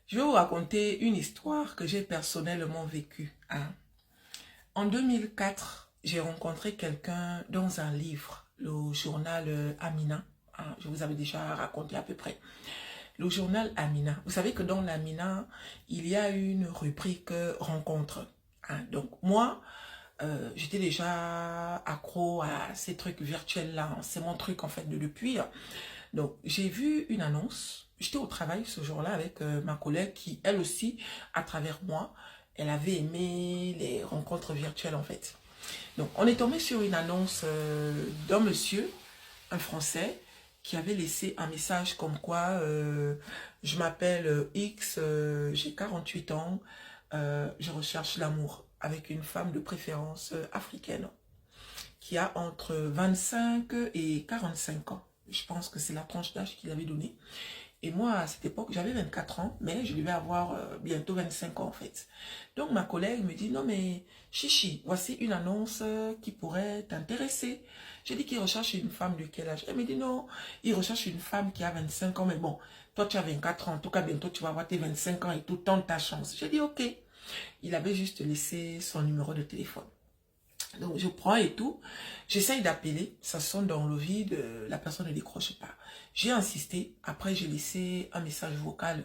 Je vais vous raconter une histoire que j'ai personnellement vécue. En 2004, j'ai rencontré quelqu'un dans un livre, le journal Amina. Je vous avais déjà raconté à peu près. Le journal Amina. Vous savez que dans l'Amina, il y a une rubrique rencontre. Donc moi, j'étais déjà accro à ces trucs virtuels-là. C'est mon truc en fait de depuis. Donc j'ai vu une annonce. J'étais au travail ce jour-là avec ma collègue qui, elle aussi, à travers moi, elle avait aimé les rencontres virtuelles en fait. Donc on est tombé sur une annonce d'un monsieur, un Français, qui avait laissé un message comme quoi je m'appelle X, j'ai 48 ans, je recherche l'amour avec une femme de préférence africaine qui a entre 25 et 45 ans. Je pense que c'est la tranche d'âge qu'il avait donnée. Et moi, à cette époque, j'avais 24 ans, mais je devais avoir bientôt 25 ans en fait. Donc ma collègue me dit, non mais Chichi, voici une annonce qui pourrait t'intéresser. J'ai dit qu'il recherche une femme de quel âge? Elle me dit, non, il recherche une femme qui a 25 ans, mais bon, toi tu as 24 ans, en tout cas bientôt tu vas avoir tes 25 ans et tout, tente ta chance. J'ai dit, ok. Il avait juste laissé son numéro de téléphone. Donc je prends et tout, j'essaye d'appeler, ça sonne dans le vide, la personne ne décroche pas. J'ai insisté, après j'ai laissé un message vocal.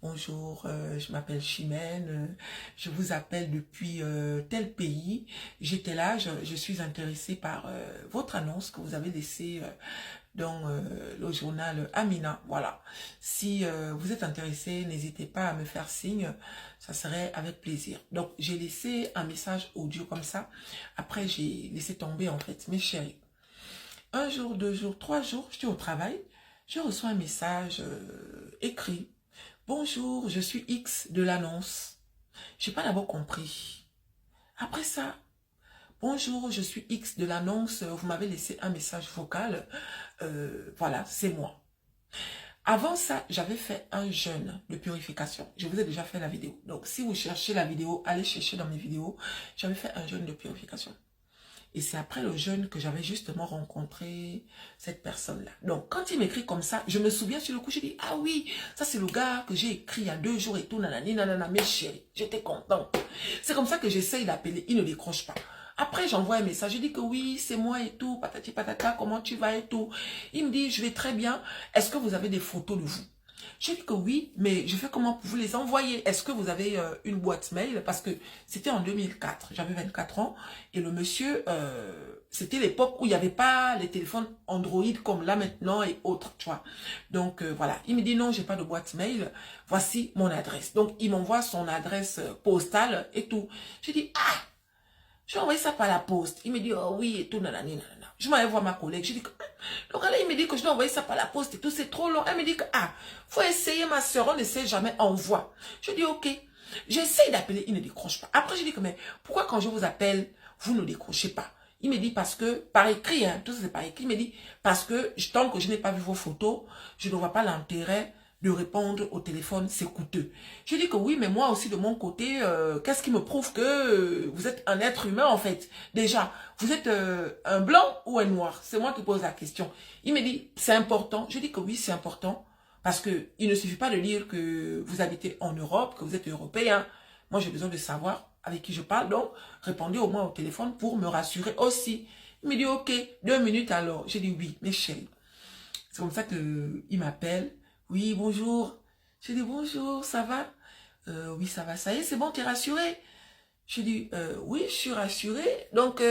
Bonjour, je m'appelle Chimène, je vous appelle depuis tel pays. J'étais là, je suis intéressée par votre annonce que vous avez laissée dans le journal Amina. Voilà. Si vous êtes intéressé, n'hésitez pas à me faire signe. Ça serait avec plaisir. Donc, j'ai laissé un message audio comme ça. Après, j'ai laissé tomber en fait. Mes chéris, un jour, 2 jours, 3 jours, j'étais au travail. Je reçois un message écrit. Bonjour, je suis X de l'annonce. J'ai pas d'abord compris. Après ça, bonjour, je suis X de l'annonce. Vous m'avez laissé un message vocal. Voilà, c'est moi. Avant ça, j'avais fait un jeûne de purification. Je vous ai déjà fait la vidéo. Donc, si vous cherchez la vidéo, allez chercher dans mes vidéos. J'avais fait un jeûne de purification. Et c'est après le jeûne que j'avais justement rencontré cette personne-là. Donc, quand il m'écrit comme ça, je me souviens sur le coup, j'ai dit, ah oui, ça c'est le gars que j'ai écrit il y a 2 jours et tout, nanani, nanana, mes chéris, j'étais contente. C'est comme ça que j'essaye d'appeler, il ne décroche pas. Après, j'envoie un message, je dis que oui, c'est moi et tout, patati patata, comment tu vas et tout. Il me dit, je vais très bien, est-ce que vous avez des photos de vous? Je dis que oui, mais je fais comment pour vous les envoyer? Est-ce que vous avez une boîte mail? Parce que c'était en 2004, j'avais 24 ans, et le monsieur, c'était l'époque où il n'y avait pas les téléphones Android comme là maintenant et autres, tu vois. Donc voilà, il me dit non, j'ai pas de boîte mail, voici mon adresse. Donc il m'envoie son adresse postale et tout. Je dis, ah, je vais envoyer ça par la poste. Il me dit, oh oui, et tout, nanani, nanana. Je m'allais voir ma collègue. Je dis que, donc là, il me dit que je dois envoyer ça par la poste et tout, c'est trop long. Elle me dit que, ah, faut essayer, ma soeur, on ne sait jamais, envoie. Je dis, ok. J'essaye d'appeler, il ne décroche pas. Après, je dis que, mais pourquoi quand je vous appelle, vous ne décrochez pas? Il me dit parce que, par écrit, hein, tout ça c'est par écrit, il me dit parce que tant que je n'ai pas vu vos photos, je ne vois pas l'intérêt de répondre au téléphone, c'est coûteux. Je dis que oui, mais moi aussi de mon côté, qu'est-ce qui me prouve que vous êtes un être humain en fait? Déjà, vous êtes un blanc ou un noir? C'est moi qui pose la question. Il me dit, c'est important. Je dis que oui, c'est important. Parce que il ne suffit pas de dire que vous habitez en Europe, que vous êtes européen. Moi, j'ai besoin de savoir avec qui je parle. Donc, répondez au moins au téléphone pour me rassurer aussi. Il me dit, ok, 2 minutes alors. J'ai dit oui, mes chéris. C'est comme ça qu'il m'appelle. Oui, bonjour. J'ai dit bonjour, ça va? Oui, ça va. Ça y est, c'est bon, t'es rassuré? Je dis, oui, je suis rassurée. Donc,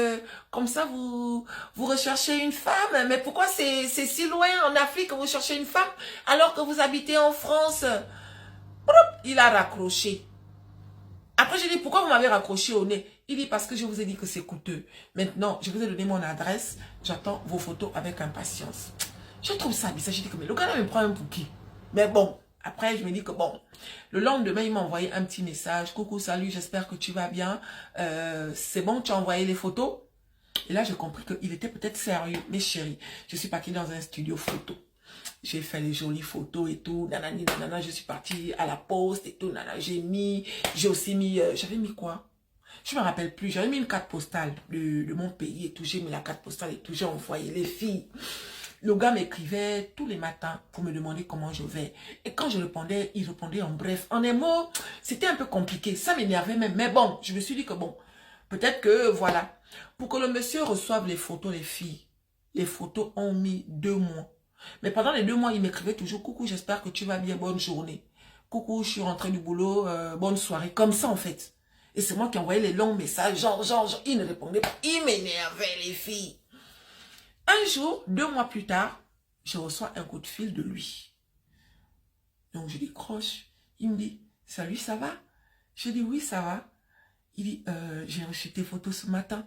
comme ça, vous recherchez une femme. Mais pourquoi c'est si loin en Afrique que vous cherchez une femme alors que vous habitez en France? Il a raccroché. Après, j'ai dit, pourquoi vous m'avez raccroché au nez? Il dit, parce que je vous ai dit que c'est coûteux. Maintenant, je vous ai donné mon adresse. J'attends vos photos avec impatience. Je trouve ça bizarre. Je dis que mais le gars là me prend un pour qui? Mais bon, après je me dis que bon. Le lendemain, il m'a envoyé un petit message. Coucou, salut, j'espère que tu vas bien. C'est bon, tu as envoyé les photos? Et là, j'ai compris qu'il était peut-être sérieux. Mais chérie, je suis partie dans un studio photo. J'ai fait les jolies photos et tout. Nanani, nanana, je suis partie à la poste et tout. Nanana, j'ai aussi mis, j'avais mis quoi? Je ne me rappelle plus. J'avais mis une carte postale de mon pays et tout. J'ai mis la carte postale et tout. J'ai envoyé les filles. Le gars m'écrivait tous les matins pour me demander comment je vais. Et quand je répondais, il répondait en bref. En un mot, c'était un peu compliqué. Ça m'énervait même. Mais bon, je me suis dit que bon, peut-être que voilà. Pour que le monsieur reçoive les photos des filles, les photos ont mis 2 mois. Mais pendant les 2 mois, il m'écrivait toujours, coucou, j'espère que tu vas bien, bonne journée. Coucou, je suis rentré du boulot, bonne soirée. Comme ça, en fait. Et c'est moi qui envoyais les longs messages, genre, il ne répondait pas. Il m'énervait, les filles. Un jour, 2 mois plus tard, je reçois un coup de fil de lui. Donc, je décroche. Il me dit, salut, ça va? Je dis, oui, ça va. Il dit, j'ai reçu tes photos ce matin.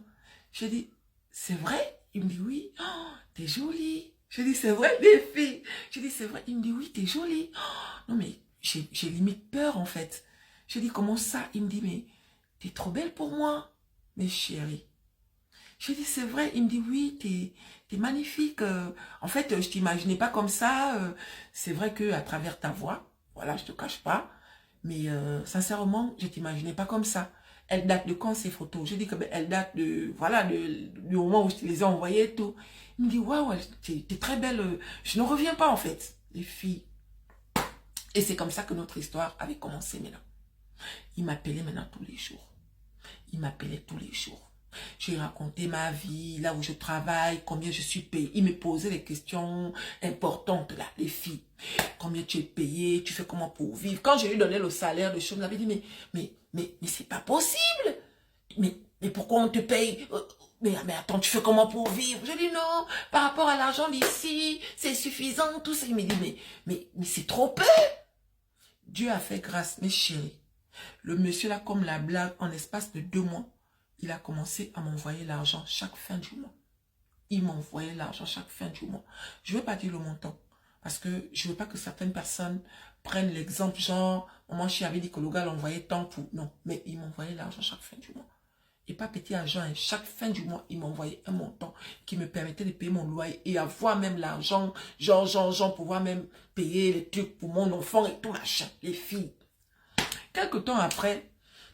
Je dis, c'est vrai? Il me dit, oui. Oh, t'es jolie. Je dis, c'est vrai, les filles. Je dis, c'est vrai. Il me dit, oui, t'es jolie. Oh, non, mais j'ai limite peur, en fait. Je dis, comment ça? Il me dit, mais t'es trop belle pour moi, mes chéries. Je dis, c'est vrai. Il me dit, oui, t'es magnifique. En fait, je t'imaginais pas comme ça. C'est vrai que à travers ta voix, voilà, je te cache pas. Mais sincèrement, je t'imaginais pas comme ça. Elle date de quand ces photos? Je dis que ben, elle date de, voilà, du moment où je te les ai envoyées et tout. Il me dit, waouh, t'es très belle. Je ne reviens pas en fait, les filles. Et c'est comme ça que notre histoire avait commencé maintenant. Il m'appelait maintenant tous les jours. Il m'appelait tous les jours. J'ai raconté ma vie, là où je travaille, combien je suis payée. Il me posait des questions importantes là, les filles. Combien tu es payé, tu fais comment pour vivre. Quand je lui donnais le salaire de chômage, il m'avait dit, mais c'est pas possible. Mais pourquoi on te paye? Mais attends, tu fais comment pour vivre? Je dis non, par rapport à l'argent d'ici, c'est suffisant, tout ça. Il me dit, mais c'est trop peu. Dieu a fait grâce, mes chéris. Le monsieur là, comme la blague, en espace de 2 mois, il a commencé à m'envoyer l'argent chaque fin du mois. Il m'envoyait l'argent chaque fin du mois. Je ne vais pas dire le montant. Parce que je ne veux pas que certaines personnes prennent l'exemple genre, moi je avait dit que le gars l'envoyait tant pour... Non, mais il m'envoyait l'argent chaque fin du mois. Et pas petit argent. Et chaque fin du mois, il m'envoyait un montant qui me permettait de payer mon loyer et avoir même l'argent, genre, pouvoir même payer les trucs pour mon enfant et tout machin, les filles. Quelque temps après,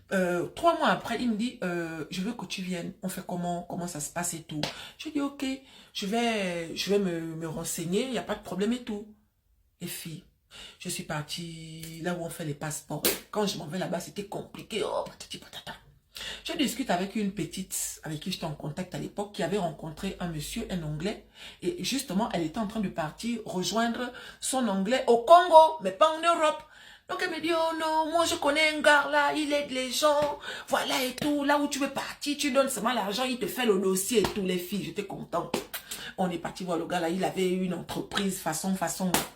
3 mois après, il me dit, je veux que tu viennes. On fait comment ça se passe et tout. Je dis, ok, je vais me renseigner, il n'y a pas de problème et tout. Les filles, je suis partie là où on fait les passeports. Quand je m'en vais là-bas, c'était compliqué. Oh, patati patata. Je discute avec une petite, avec qui j'étais en contact à l'époque, qui avait rencontré un monsieur, un Anglais. Et justement, elle était en train de partir rejoindre son Anglais au Congo, mais pas en Europe. Donc elle me dit, oh non, moi je connais un gars là, il aide les gens, voilà et tout, là où tu veux partir, tu donnes seulement l'argent, il te fait le dossier et tout, les filles, j'étais contente. On est parti voir le gars là, il avait une entreprise façon,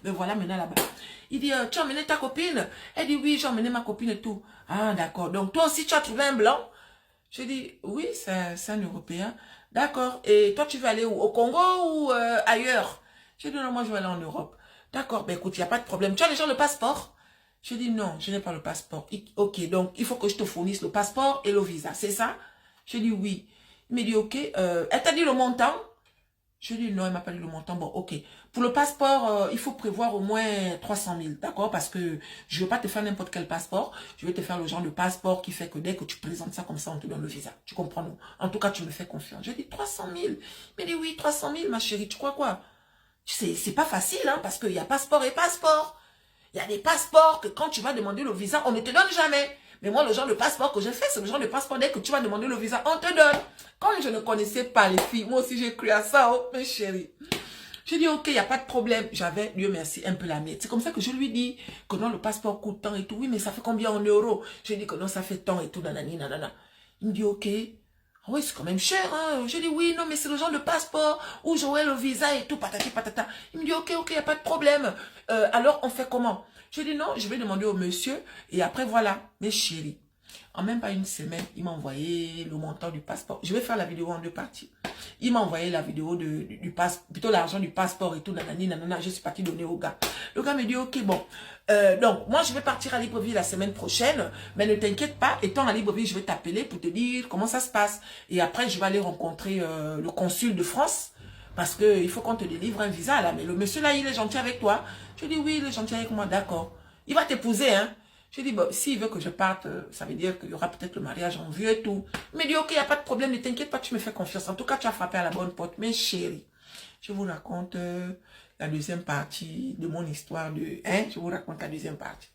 mais voilà maintenant là-bas. Il dit, tu as emmené ta copine? Elle dit, oui, j'ai emmené ma copine et tout. Ah d'accord, donc toi aussi tu as trouvé un blanc? Je dis, oui, c'est un Européen. D'accord, et toi tu veux aller où? Au Congo ou ailleurs? Je dis, non, moi je vais aller en Europe. D'accord, ben écoute, il n'y a pas de problème. Tu as déjà le passeport? Je dis non, je n'ai pas le passeport. Ok, donc il faut que je te fournisse le passeport et le visa, c'est ça? Je dis oui. Il me dit ok, elle t'a dit le montant? Je dis non, elle m'a pas dit le montant. Bon, ok. Pour le passeport, il faut prévoir au moins 300 000, d'accord? Parce que je ne veux pas te faire n'importe quel passeport. Je vais te faire le genre de passeport qui fait que dès que tu présentes ça comme ça, on te donne le visa. Tu comprends, non? En tout cas, tu me fais confiance. Je dis 300 000. Il me dit oui, 300 000, ma chérie, tu crois quoi? C'est pas facile, hein, parce qu'il y a passeport et passeport. Il y a des passeports que quand tu vas demander le visa, on ne te donne jamais. Mais moi, le genre de passeport que j'ai fait, c'est le genre de passeport dès que tu vas demander le visa, on te donne. Quand je ne connaissais pas les filles, moi aussi j'ai cru à ça, oh, mes chéris. J'ai dit, ok, il n'y a pas de problème. J'avais, Dieu merci, un peu la miette. C'est comme ça que je lui dis que non, le passeport coûte tant et tout. Oui, mais ça fait combien en euros? Je lui dis que non, ça fait tant et tout, nanani, nanana. Il me dit, ok. Ah oui, c'est quand même cher, hein. Je dis, oui, non, mais c'est le genre de passeport où j'aurai le visa et tout, patati patata. Il me dit, ok, il n'y a pas de problème. Alors, on fait comment? Je dis, non, je vais demander au monsieur. Et après, voilà, mes chéris. En même pas une semaine, il m'a envoyé le montant du passeport. Je vais faire la vidéo en 2 parties. Il m'a envoyé la vidéo du passeport, plutôt l'argent du passeport et tout, nanani, nanana. Je suis partie donner au gars. Le gars me dit, ok, bon. Donc, moi, je vais partir à Libreville la semaine prochaine. Mais ne t'inquiète pas, étant à Libreville, je vais t'appeler pour te dire comment ça se passe. Et après, je vais aller rencontrer le consul de France. Parce qu'il faut qu'on te délivre un visa, là. Mais le monsieur, là, il est gentil avec toi. Je dis, oui, il est gentil avec moi, d'accord. Il va t'épouser, hein. Je dis, bon, s'il veut que je parte, ça veut dire qu'il y aura peut-être le mariage en vue et tout. Il me dit, ok, il n'y a pas de problème, ne t'inquiète pas, tu me fais confiance. En tout cas, tu as frappé à la bonne porte, mes chéris. je vous raconte la deuxième partie de mon histoire de... Hein, je vous raconte la deuxième partie.